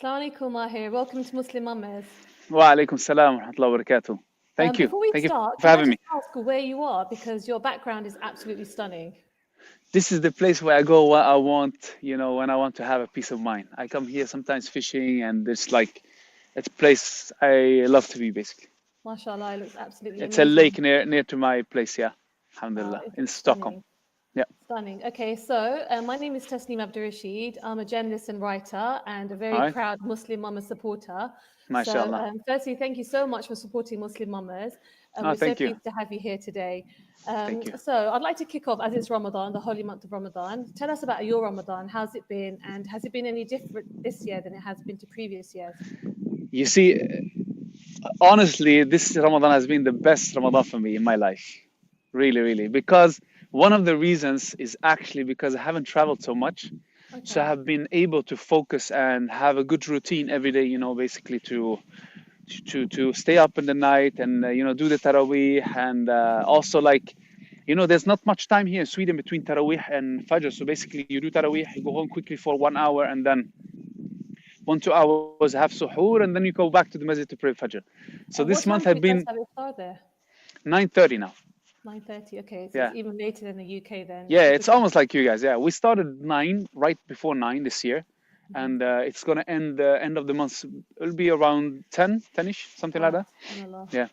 Assalamu alaikum, Maher. Welcome to Muslim Mamas. Wa alaikum salam wa rahmatullahi wa barakatuh. Thank you. Before we Thank you start, for can I having just me. ask where you are? Because your background is absolutely stunning. This is the place where I go when I want, when I want to have a peace of mind. I come here sometimes fishing, and it's a place I love to be, basically. MashaAllah, it looks absolutely It's a lake amazing. near to my place, yeah. Wow, Alhamdulillah, it in looks Stockholm. stunning. Yeah. Stunning. Okay, so my name is Tasneem Abdur-Rashid. I'm a journalist and writer and a All very right. proud Muslim Mama supporter. So, MashaAllah. firstly, thank you so much for supporting Muslim Mamas. Oh, We're so thank you. pleased to have you here today. Thank you. So, I'd like to kick off as it's Ramadan, the holy month of Ramadan. Tell us about your Ramadan. How's it been? And has it been any different this year than it has been to previous years? You see, honestly, this Ramadan has been the best Ramadan for me in my life. Really, really. Because one of the reasons is actually because I haven't traveled so much. So I Okay. have been able to focus and have a good routine every day, basically to stay up in the night and do the Taraweeh, and also, like, there's not much time here in Sweden between Taraweeh and Fajr. So basically you do Taraweeh, you go home quickly for 1 hour, and then 1 2 hours have suhoor, and then you go back to the masjid to pray Fajr. So this What month time have do you been guys have iftar there? 9:30 now. 9:30. Okay, so it's Yeah. even later than the UK then. Yeah, it's Typical. almost like you guys. Yeah, we started 9, right before 9 this year, Mhm. and it's gonna end the end of the month. It'll be around 10ish, something like Wow, that. subhanallah. Yeah.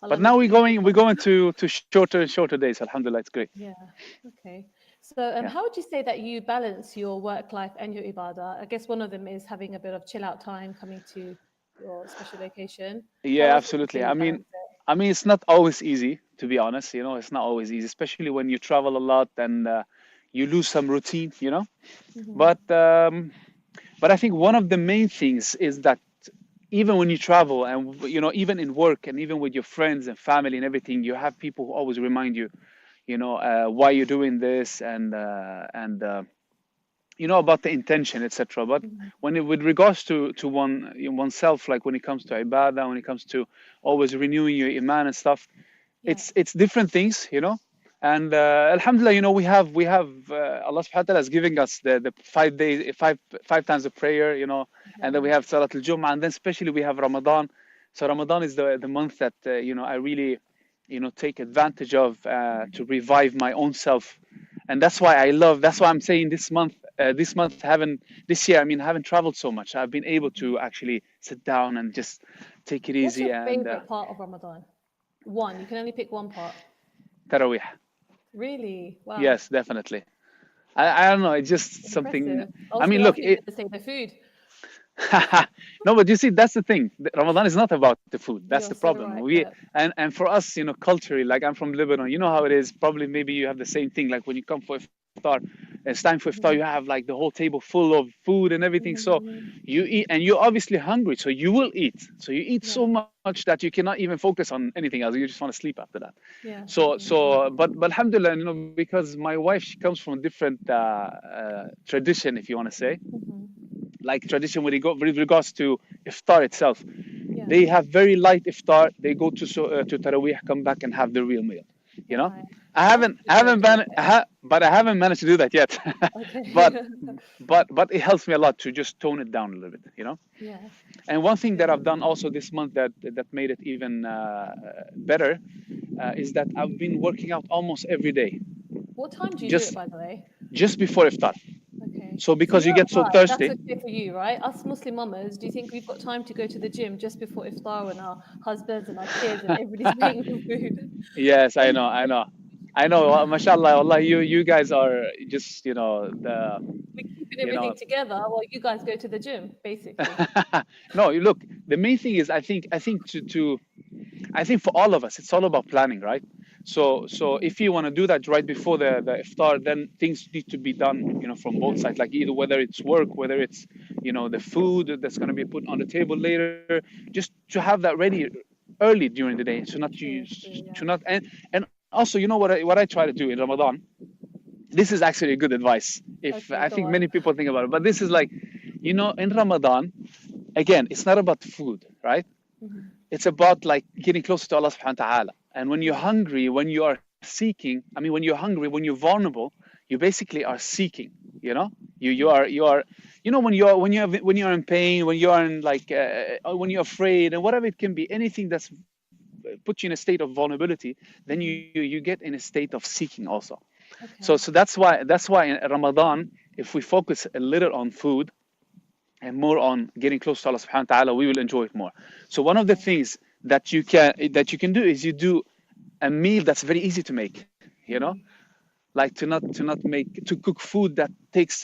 Allah But now make it we're easier. going to shorter and shorter days. Alhamdulillah, it's great. Yeah. Okay. So, Yeah. how would you say that you balance your work life and your ibadah? I guess one of them is having a bit of chill out time coming to your special location. How Yeah, else would you absolutely. say I you mean, balance it? I mean, it's not always easy, to be honest. It's not always easy, especially when you travel a lot and you lose some routine. Hmm. But but I think one of the main things is that even when you travel, and even in work, and even with your friends and family and everything, you have people who always remind you, why you're doing this, and about the intention, etc. But Hmm. with regards to oneself, like when it comes to ibadah, when it comes to always renewing your iman and stuff, Yeah. it's different things. And alhamdulillah, we have Allah subhanahu wa ta'ala is giving us the 5 days, five times of prayer, and then we Yeah. have Salat al-Jum'ah, and then especially we have Ramadan. So Ramadan is the month that I really take advantage of to revive my own self. And that's why I'm saying this month haven't this year, I mean, I haven't traveled so much. I've been able Mhm. to actually sit down and just take it What's easy, your and favorite part of Ramadan? One. You can only pick one part. Taraweeh. Really? Wow. Yes, definitely. I don't know. It's just something. Impressive. I I was mean, going to look, ask you to say the food. no, but you see, that's the thing. Ramadan is not about the food. That's the You're so problem. right. We Yeah. and for us, culturally, like I'm from Lebanon. You know how it is. Probably, maybe you have the same thing. Like when you come for iftar, it's time for iftar. You Mhm. have like the whole table full of food and everything. So Mhm. you eat, and you're obviously hungry. So you will eat. So you eat so Yeah. much that you cannot even focus on anything else. You just want to sleep after that. Yeah. But alhamdulillah, because my wife, she comes from a different tradition, if you want to say, Mhm. like tradition with regards to iftar itself. Yeah. They have very light iftar. They go to Taraweeh, come back and have the real meal. You know, Right. I That's haven't, good I though. haven't, but I haven't managed to do that yet. but, Okay. but it helps me a lot to just tone it down a little bit. Yeah. And one thing that Good. I've done also this month that made it even better is that I've been working out almost every day, What time do you do it, just by the way? just before iftar. Okay. So So because you you know get so why? That's thirsty. okay for you, right? Us Muslim mamas, do you think we've got time to go to the gym just before iftar when our husbands and our kids and everybody's paying for food? Yes, I know. Mashallah, Allah, you guys are just the We're keeping you know everything together while you guys go to the gym, basically. no, you look. The main thing is, I think for all of us, it's all about planning, right? So Mhm. if you want to do that right before the iftar, then things need to be done, from both sides. Like either whether it's work, whether it's the food that's going to be put on the table later, just to have that ready early during the day, so not to True, true, to yeah. not and also, what I try to do in Ramadan. This is actually a good advice. If I Okay, think go many on. people think about it, but this is like, in Ramadan, again, it's not about food, right? Hmm. It's about like getting closer to Allah subhanahu wa ta'ala. And when you're Yeah. hungry, when you are seeking, I mean, when you're hungry, when you're vulnerable, you basically are seeking, you know? You are when you're in pain, when you're in like when you're afraid and whatever it can be, anything that's put you in a state of vulnerability, then you get in a state of seeking also. So Okay. that's why in Ramadan, if we focus a little on food and more on getting close to Allah subhanahu wa ta'ala, we will enjoy it more. So one of the Okay. things that you can do is you do a meal that's very easy to make, like to cook food that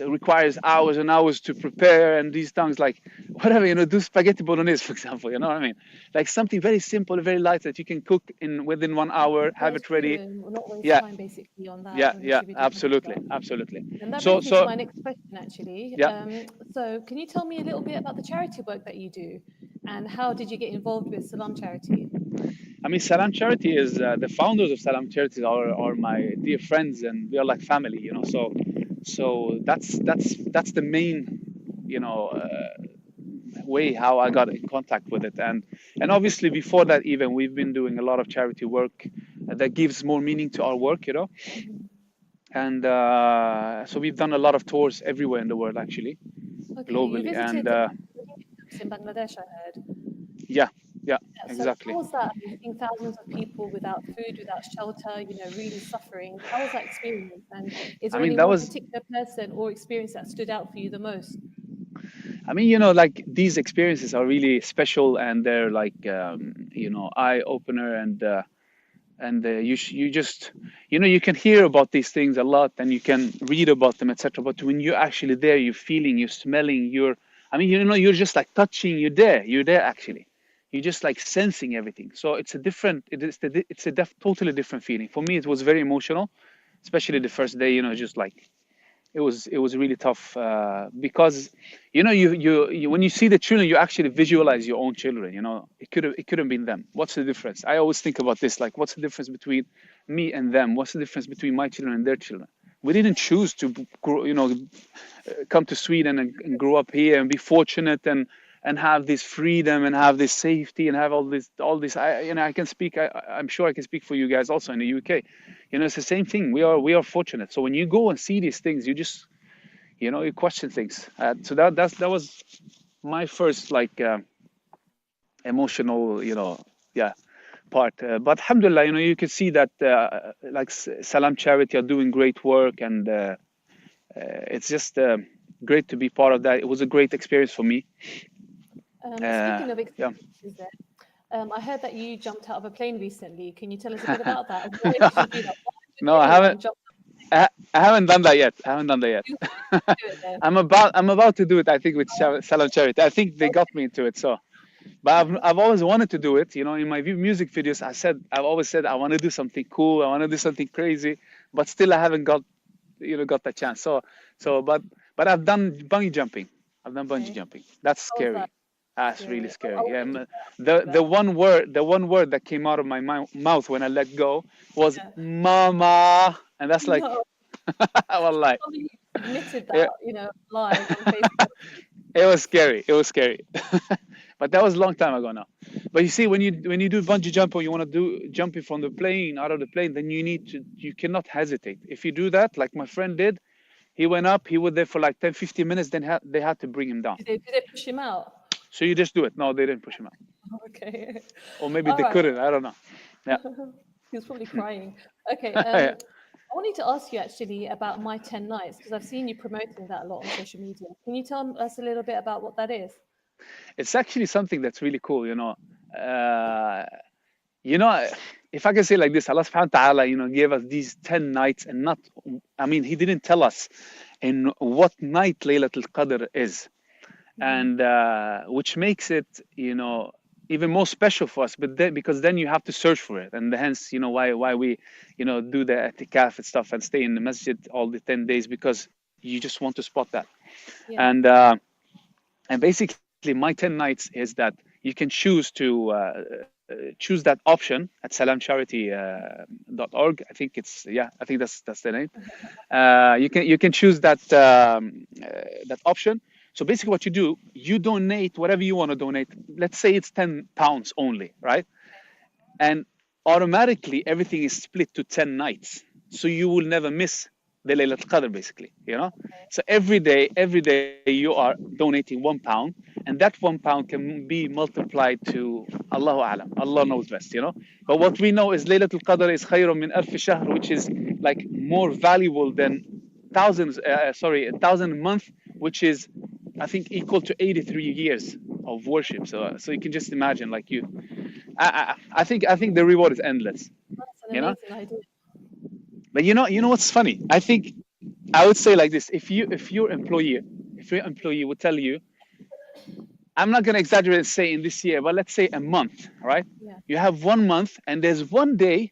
requires hours and hours to prepare, and these things like whatever, do spaghetti bolognese, for example, you know what I mean, like something very simple, very light, that you can cook in within 1 hour, have Very it ready. true. We'll not waste Yeah, time basically on that yeah, when we yeah, should be doing other absolutely, stuff. absolutely. And that so brings me to so my next question, actually. yeah. So, can you tell me a little bit about the charity work that you do, and how did you get involved with Salam Charity? I mean, Salam Charity is the founders of Salam Charity are my dear friends, and we are like family, So that's the main, way how I got in contact with it, and obviously before that even we've been doing a lot of charity work that gives more meaning to our work. Mhm. And so we've done a lot of tours everywhere in the world, actually, Okay, you globally, visited and many camps in Bangladesh, I heard. yeah, yeah, Yeah, so how exactly. was that? I mean, seeing thousands of people without food, without shelter, really suffering. How was that experience? And is I there mean, any that one was particular person or experience that stood out for you the most? I mean, like these experiences are really special, and they're like, eye opener, and you just, you can hear about these things a lot, and you can read about them, etc. But when you're actually there, you're feeling, you're smelling, I mean, you're just like touching. You're there actually. You're just like sensing everything. So it's a totally different feeling. For me, it was very emotional, especially the first day. Just like it was really tough because when you see the children, you actually visualize your own children. It couldn't been them. What's the difference? I always think about this, like, what's the difference between me and them? What's the difference between my children and their children? We didn't choose to grow, come to Sweden and grow up here and be fortunate and have this freedom and have this safety and have all this. I can speak. I'm sure I can speak for you guys also in the UK. It's the same thing. We are fortunate. So when you go and see these things, you just, you question things. So that was my first, like, emotional, yeah, part. But alhamdulillah, you can see that like Salam Charity are doing great work, and it's just great to be part of that. It was a great experience for me. Speaking of Yeah. experiences, then, I heard that you jumped out of a plane recently. Can you tell us a bit about that? Why did you do that? Why would No, I anyone haven't. jump I haven't done that yet. I haven't done that yet. you to do it then? I'm about to do it. I think with Salam Charity. I think they got me into it. So, but I've always wanted to do it. In my music videos, I've always said I want to do something cool. I want to do something crazy, but still I haven't got that chance. But I've done bungee jumping. I've done bungee Okay. jumping. That's How was that? scary. That's really Scary. I scary. Yeah. want to do The that. one word that came out of my mouth when I let go was Yeah. mama, and that's like, No, wallahi. somebody admitted that, Yeah, live on Facebook. it was scary. It was scary. But that was a long time ago now. But you see, when you do bungee jump, or you want to do jumping from the plane, out of the plane, then you cannot hesitate. If you do that, like my friend did, he went up, he was there for like 10, 15 minutes, then they had to bring him down. Did they push him out? So you just do it. No, they didn't push him out. Okay. Or maybe All they right. couldn't. I don't know. Yeah. He was probably crying. Okay. Yeah. I wanted to ask you actually about My 10 Nights because I've seen you promoting that a lot on social media. Can you tell us a little bit about what that is? It's actually something that's really cool. Uh, you know, if I can say like this, Allah subhanahu wa ta'ala, gave us these 10 nights, and not, I mean, He didn't tell us in what night Laylatul Qadr is. Mhm. And which makes it, even more special for us. But because then you have to search for it, and hence, why we, do the itikaf and stuff and stay in the masjid all the 10 days, because you just want to spot that. Yeah. And basically, my 10 nights is that you can choose to choose that option at salamcharity.org. I think I think that's the name. You can choose that option. So basically, what you do, you donate whatever you want to donate. Let's say it's £10 only, right? And automatically everything is split to 10 nights, so you will never miss the Laylatul Qadr, basically, you know. Okay. So every day you are donating £1, and that £1 can be multiplied to Allahu A'lam. Allah knows best, you know. But what we know is Laylatul Qadr is khayrun min alf shahr, which is like more valuable than a thousand a month, which is I think equal to 83 years of worship. So you can just imagine, like I think the reward is endless, That's an you know. amazing idea. But you know what's funny? I think I would say like this: if your employee would tell you, I'm not gonna exaggerate and say in this year, but let's say a month, right? Yeah. You have 1 month, and there's one day.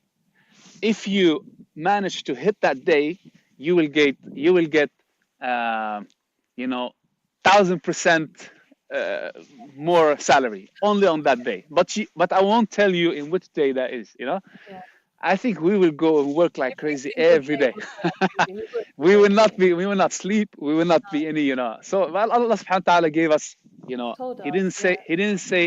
If you manage to hit that day, you will get, uh, you know, 1,000% more salary only on that day. But I won't tell you in which day that is. You know, Yeah. I think we will go and work like Every crazy single every day day. was there. We would. We will not sleep. We will not be any, you know. So well, Allah Subhanahu wa Taala gave us, you know. Told He us. didn't Yeah. say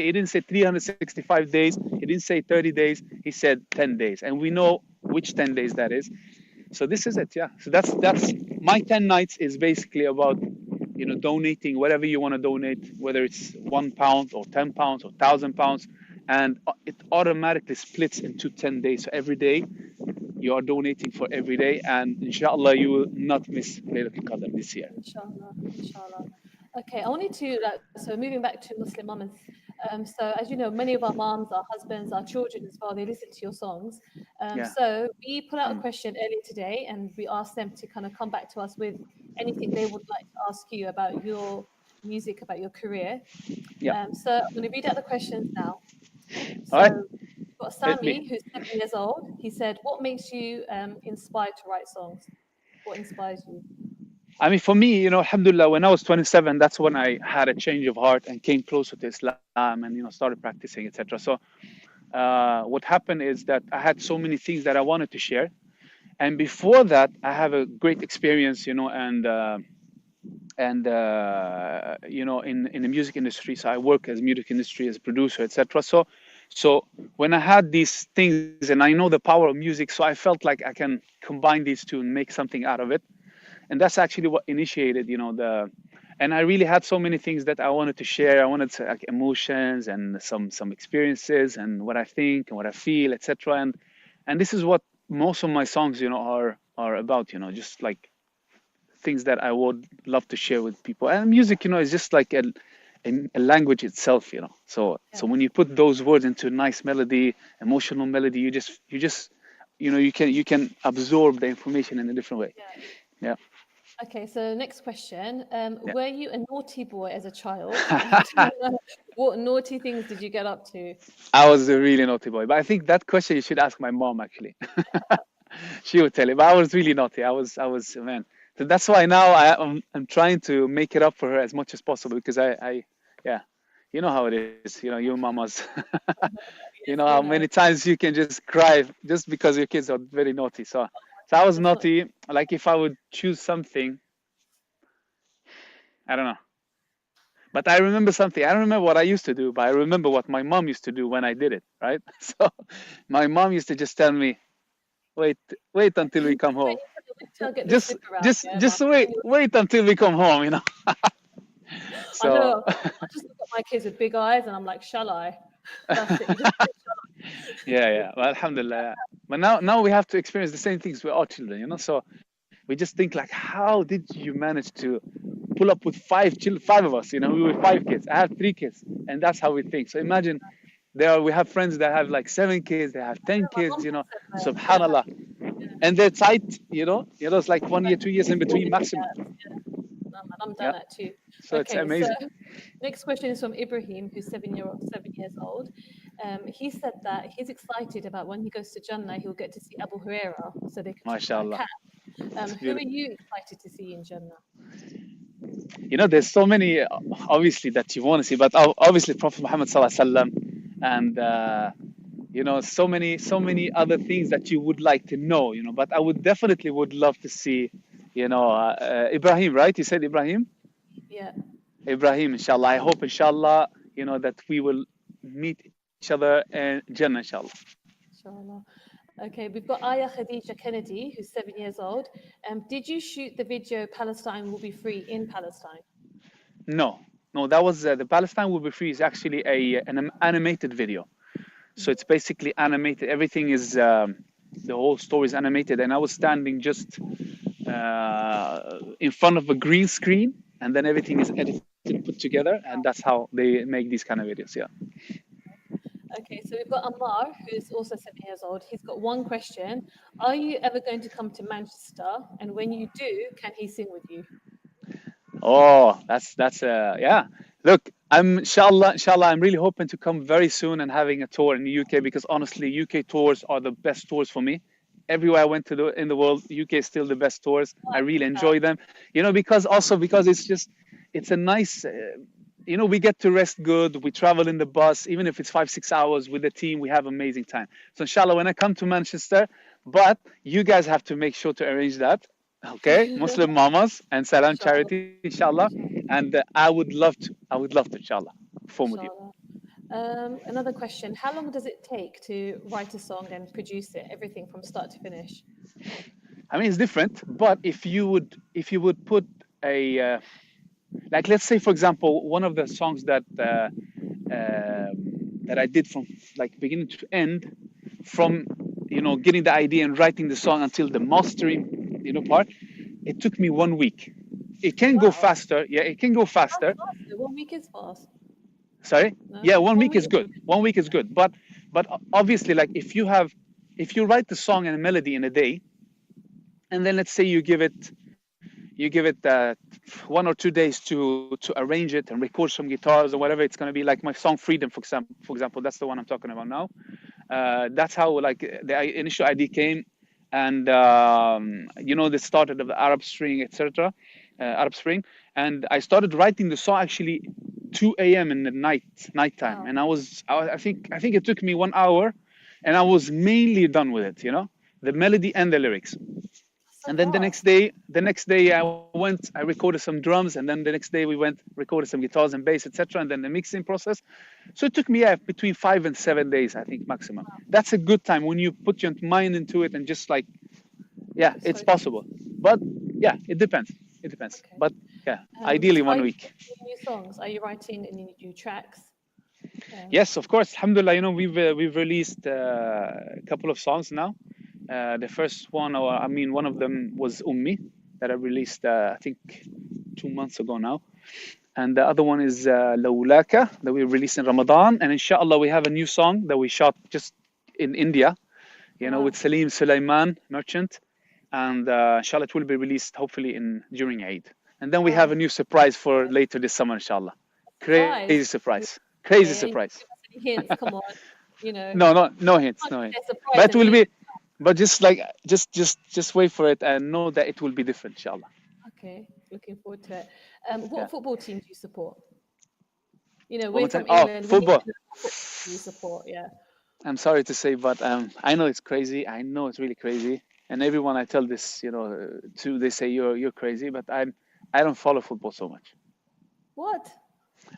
he didn't say 365 days. He didn't say 30 days. He said 10 days, and we know which 10 days that is. So this is it, yeah. So that's my 10 nights is basically about, you know, donating whatever you want to donate, whether it's £1 or £10 or £1,000, and it automatically splits into 10 days. So every day you are donating for every day, and inshallah you will not miss Laylatul Qadr this year. Inshallah. Inshallah. Okay, I wanted to so moving back to Muslim mums. So as you know, many of our moms, our husbands, our children as well, they listen to your songs. Yeah. So we put out a question earlier today, and we asked them to kind of come back to us with anything they would like to ask you about your music, about your career. Yeah. So I'm going to read out the questions now. All right. So we've got Hit me. Sami, who's 7 years old. He said, "What makes you inspired to write songs? What inspires you?" I mean, for me, you know, alhamdulillah, when I was 27, that's when I had a change of heart and came closer to Islam and, you know, started practicing, etc. So what happened is that I had so many things that I wanted to share. And before that, I have a great experience, you know, and you know, in the music industry. So I work as music industry as a producer, etc. So when I had these things and I know the power of music, so I felt like I can combine these two and make something out of it. And that's actually what initiated, you know, and I really had so many things that I wanted to share. I wanted to, like, emotions and some experiences and what I think and what I feel, etc. And this is what most of my songs, you know, are about, you know, just like things that I would love to share with people. And music, you know, is just like a language itself, you know. So when you put those words into a nice melody, emotional melody, you just you know, you can absorb the information in a different way. Yeah. Okay, so next question. Yeah. Were you a naughty boy as a child? What naughty things did you get up to? I was a really naughty boy, but I think that question you should ask my mom, actually. She would tell you. But I was really naughty. I was man. So that's why now I'm trying to make it up for her as much as possible, because yeah, you know how it is. You know, you mamas. You know how many times you can just cry just because your kids are very naughty. So I was naughty. Like, if I would choose something, I don't know. But I remember something. I don't remember what I used to do, but I remember what my mom used to do when I did it, right? So my mom used to just tell me, wait until we come home. Just wait until we come home, you know. So I know. I just look at my kids with big eyes and I'm like, shall I? That's it. Yeah. Well, alhamdulillah. Yeah. But now we have to experience the same things with our children, you know. So we just think, like, how did you manage to pull up with five of us? You know, we were 5 kids. I have 3 kids, and that's how we think. So imagine we have friends that have like 7 kids, they have 10 kids, you know. Subhanallah. And they're tight, you know. It's like 1 year, 2 years in between maximum. I'm done that too. So it's amazing. So next question is from Ibrahim, who's 7 years old. He said that he's excited about when he goes to Jannah, he'll get to see Abu Huraira, so they can MashaAllah. who are you excited to see in Jannah? You know, there's so many, obviously, that you want to see, but obviously Prophet Muhammad Sallallahu Alaihi Wasallam, and you know, so many other things that you would like to know, you know. But I would definitely love to see, you know, Ibrahim, right? You said Ibrahim? Yeah. Ibrahim, inshallah. I hope, inshallah, you know, that we will meet each other in Jannah, inshallah. Inshallah. Okay, we've got Aya Khadija Kennedy, who's 7 years old. Did you shoot the video Palestine will be free in Palestine? No, no, that was the Palestine Will Be Free is actually an animated video. So it's basically animated. Everything is the whole story is animated, and I was standing just in front of a green screen, and then everything is edited, put together, and that's how they make these kind of videos. Yeah. Okay, so we've got Ammar, who's also 7 years old. He's got one question. Are you ever going to come to Manchester? And when you do, can he sing with you? Oh, that's yeah. Look, inshallah, I'm really hoping to come very soon and having a tour in the UK because honestly, UK tours are the best tours for me. Everywhere I went to in the world, UK is still the best tours. I really enjoy them, because it's a nice, we get to rest good. We travel in the bus, even if it's 5-6 hours with the team, we have amazing time. So inshallah, when I come to Manchester, but you guys have to make sure to arrange that. Okay, Muslim Mamas and Salam Inshallah. Charity, inshallah. And I would love to, inshallah, perform with you. Inshallah. Another question. How long does it take to write a song and produce it, everything from start to finish? I mean, it's different, but if you would put a like, let's say, for example, one of the songs that I did from like beginning to end, from getting the idea and writing the song until the mastering, part, it took me 1 week. It can go Wow. faster. Yeah, it can go faster. That's fast. 1 week is fast. Sorry? No? Yeah, 1 week week. is good. 1 week is good. But obviously, like if you write the song and a melody in a day, and then let's say you give it 1 or 2 days to arrange it and record some guitars or whatever it's going to be, like my song Freedom, for example, that's the one I'm talking about now. That's how like the initial idea came, and the started of the Arab Spring, etc. Arab Spring, and I started writing the song actually 2 a.m. in the nighttime, Wow. and I think it took me 1 hour, and I was mainly done with it, the melody and the lyrics. So And then fast. the next day I recorded some drums, and then the next day we recorded some guitars and bass, etc. And then the mixing process. So it took me between 5 and 7 days, I think, maximum. That's a good time when you put your mind into it and just like, yeah, it's So, possible. But yeah, it depends. okay. But yeah, ideally Are 1 you week. writing new songs? Are you writing any new tracks? Yes, of course. Alhamdulillah, we've released a couple of songs now. The first one, or I mean, one of them was Ummi, that I released, I think, 2 months ago now. And the other one is Lawlaka, that we released in Ramadan. And inshallah, we have a new song that we shot just in India, Wow. with Salim Sulaiman, Merchant. And inshallah, it will be released hopefully during Eid. And then we have a new surprise for later this summer, inshallah. Crazy surprise. Crazy Okay, surprise. give us any hints? Come on. No hints, no hints. Surprise But it will and be, but just wait for it and know that it will be different, inshallah. Okay, looking forward to it. What Yeah. football team do you support? One We're more from time. Oh, England. We need football. to know what football do you support? Yeah. I'm sorry to say, but I know it's crazy. I know it's really crazy. And everyone I tell this, to, they say you're crazy. But I don't follow football so much. What?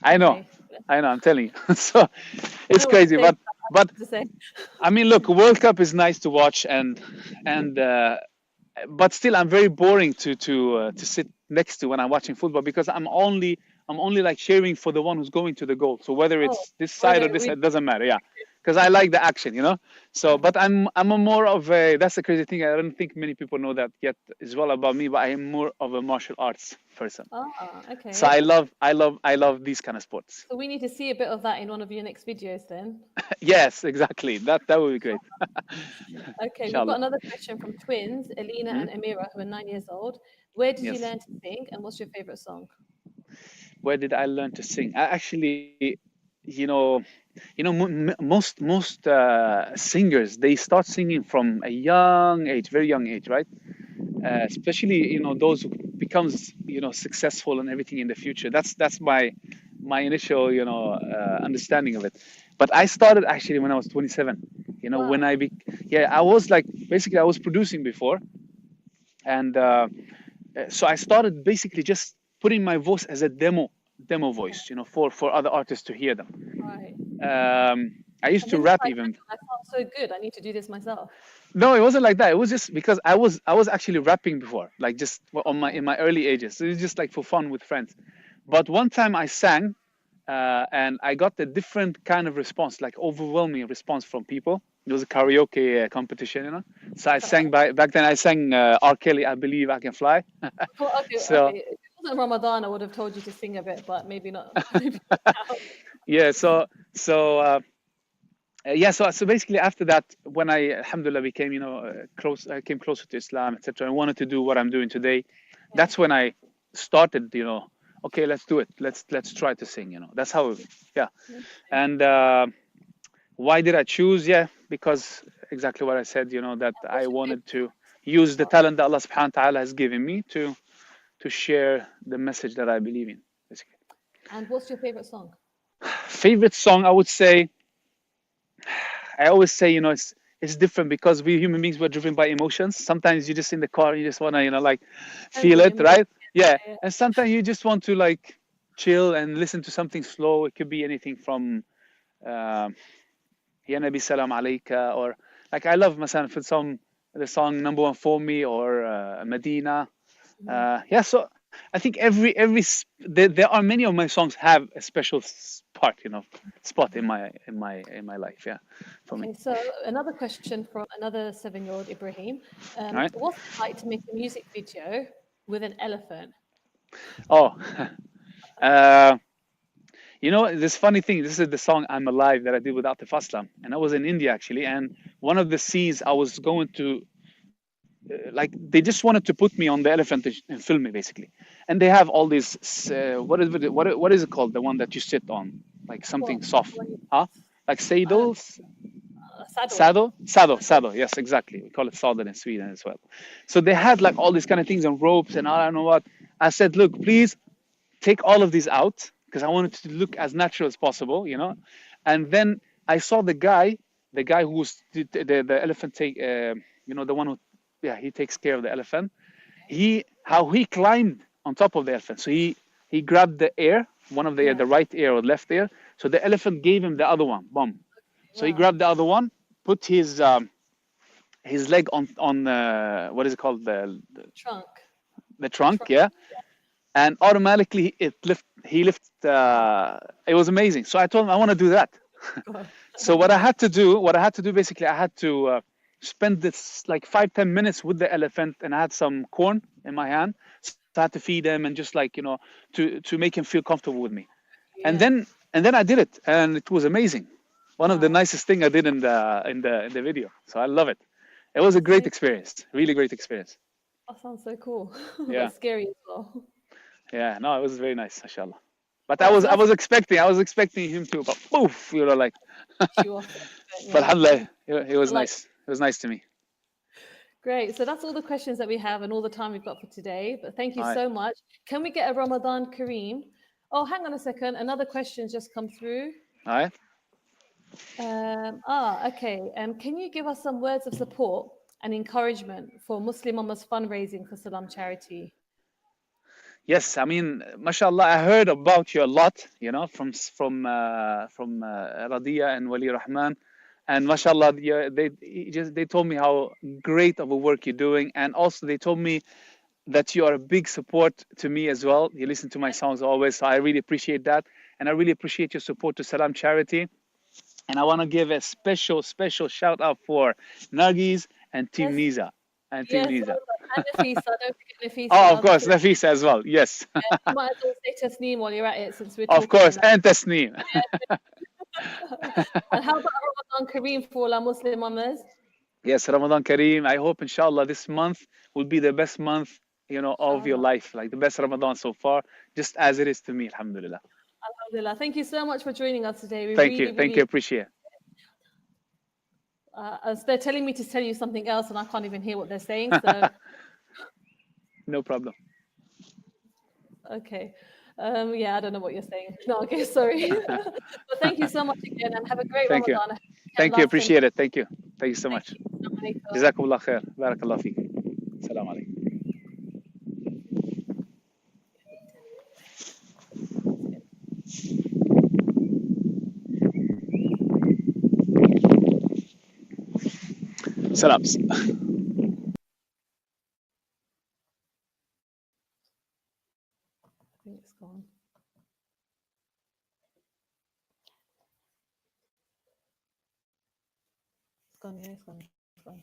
I know, Okay. I'm telling you. So it's know what to crazy. say, But To say. I mean, look, World Cup is nice to watch, and but still, I'm very boring to sit next to when I'm watching football, because I'm only like cheering for the one who's going to the goal. So whether it's this side or this side, it doesn't matter. Yeah, because I like the action. So, but I'm a more of a, that's the crazy thing. I don't think many people know that yet as well about me, but I am more of a martial arts person. Okay. So I love these kind of sports. So we need to see a bit of that in one of your next videos then. Yes, exactly. That would be great. Okay, we've Inshallah. got another question from twins, Alina and Amira, who are 9 years old. Where did you Yes. learn to sing, and what's your favorite song? Where did I learn to sing? I actually, most singers, they start singing from a young age, very young age, right? Especially those who becomes successful and everything in the future. That's my initial understanding of it. But I started actually when I was 27. Wow. When I was like, basically I was producing before, and so I started basically just putting my voice as a demo voice, for other artists to hear them. Right. I used to rap even. I felt so good. I need to do this myself. No, it wasn't like that. It was just because I was actually rapping before, like just on my in my early ages. So it was just like for fun with friends. But one time I sang, and I got a different kind of response, like overwhelming response from people. It was a karaoke competition, you know. So I sang back then. I sang R. Kelly, "I Believe I Can Fly." Oh, okay, So okay. If it wasn't Ramadan, I would have told you to sing a bit, but maybe not. Maybe not now. yeah, yeah, so basically after that, when I alhamdulillah became, close, I came closer to Islam, etc. I wanted to do what I'm doing today. Yeah. That's when I started, okay, let's do it. Let's try to sing. That's how, yeah. And why did I choose? Yeah, because exactly what I said. That I What's your favorite wanted to use the song? talent that Allah Subhanahu wa Taala has given me to share the message that I believe in. Basically, And what's your favorite song? favorite song, I would say. I always say, it's different because we human beings were driven by emotions. Sometimes you just in the car, you just wanna, like Depends feel on the it, mood. right? Yeah. Yeah, And sometimes you just want to like chill and listen to something slow. It could be anything from Ya Nabi Salam Alayka, or like I love Masan for the song Number One for Me, or Medina. yeah. Yeah, so I think there are many of my songs have a special part, spot in my life. Yeah, for me. Okay, so another question from another 7-year-old Ibrahim. All right. What's it like to make a music video with an elephant? Oh, uh, this funny thing. This is the song "I'm Alive" that I did with Atif Aslam, and I was in India actually. And one of the scenes I was going to, like, they just wanted to put me on the elephant and film me basically. And they have all these, what is it called? The one that you sit on, like What? something soft, When you, huh? Like uh, saddles, saddle. saddle. Yes, exactly. We call it saddle in Sweden as well. So they had like all these kind of things and ropes and I don't know what. I said, look, please take all of these out because I wanted to look as natural as possible, And then I saw the guy who's the elephant the one who, yeah, he takes care of the elephant. How he climbed on top of the elephant. So he grabbed the ear, one of the ear, Yeah. the right ear or left ear. So the elephant gave him the other one. Boom. So he Wow. grabbed the other one, put his leg on what is it called, Trunk. the The trunk, trunk. yeah, and automatically he lifted. It was amazing. So I told him I want to do that. God. So what I had to do basically, I had to spend this like 5-10 minutes with the elephant, and I had some corn in my hand. So I had to feed him and just like to make him feel comfortable with me. And Yeah. then I did it, and it was amazing. One of the Wow. nicest thing I did in the video. So I love it. It was a That's great amazing. experience, really great experience. That sounds so cool, but Yeah, scary as well. yeah. No, it was very nice, mashallah. But I Well, was so I that's was expecting him to, but poof, like. you off. But Yeah. alhamdulillah, it was Like, nice. It was nice to me. great. So that's all the questions that we have and all the time we've got for today. But thank you All right, so much. Can we get a Ramadan Kareem? Oh, hang on a second. Another question just come through. all right. Okay. Can you give us some words of support and encouragement for Muslim Ummah's fundraising for Salam Charity? Yes, I mean, mashallah, I heard about you a lot, from Radia and Wali Rahman, and mashallah, yeah, they told me how great of a work you're doing, and also they told me that you are a big support to me as well. You listen to my songs always, so I really appreciate that, and I really appreciate your support to Salam Charity. And I want to give a special, special shout out for Nuggies and Team Yes, Nisa and Team yes, Nisa. well done. And Nafisa, don't forget Oh, of Nafisa, course, because Nafisa as well. Yes, you might as well say Tasneem while you're at it since we're of talking course, and that. and Tasneem. And how about Ramadan Kareem for all our Muslim Ummahs? Yes, Ramadan Kareem. I hope, inshallah, this month will be the best month, of your Inshallah. life, like the best Ramadan so far, just as it is to me, alhamdulillah. Alhamdulillah. Thank you so much for joining us today. We Thank you. really, Thank really, you. Appreciate it. as they're telling me to tell you something else and I can't even hear what they're saying. So, No problem. okay. Yeah, I don't know what you're saying. No, okay, sorry. But thank you so much again and have a great Thank you. Ramadan. I hope you can Thank you. last and Appreciate it. Thank you. Thank you so thank much. you. Assalamu alaikum. Jazakumullah khair. Barakallah feek. Salam alaikum. Salams. I think it's gone. It's gone, yeah, it's gone. It's gone.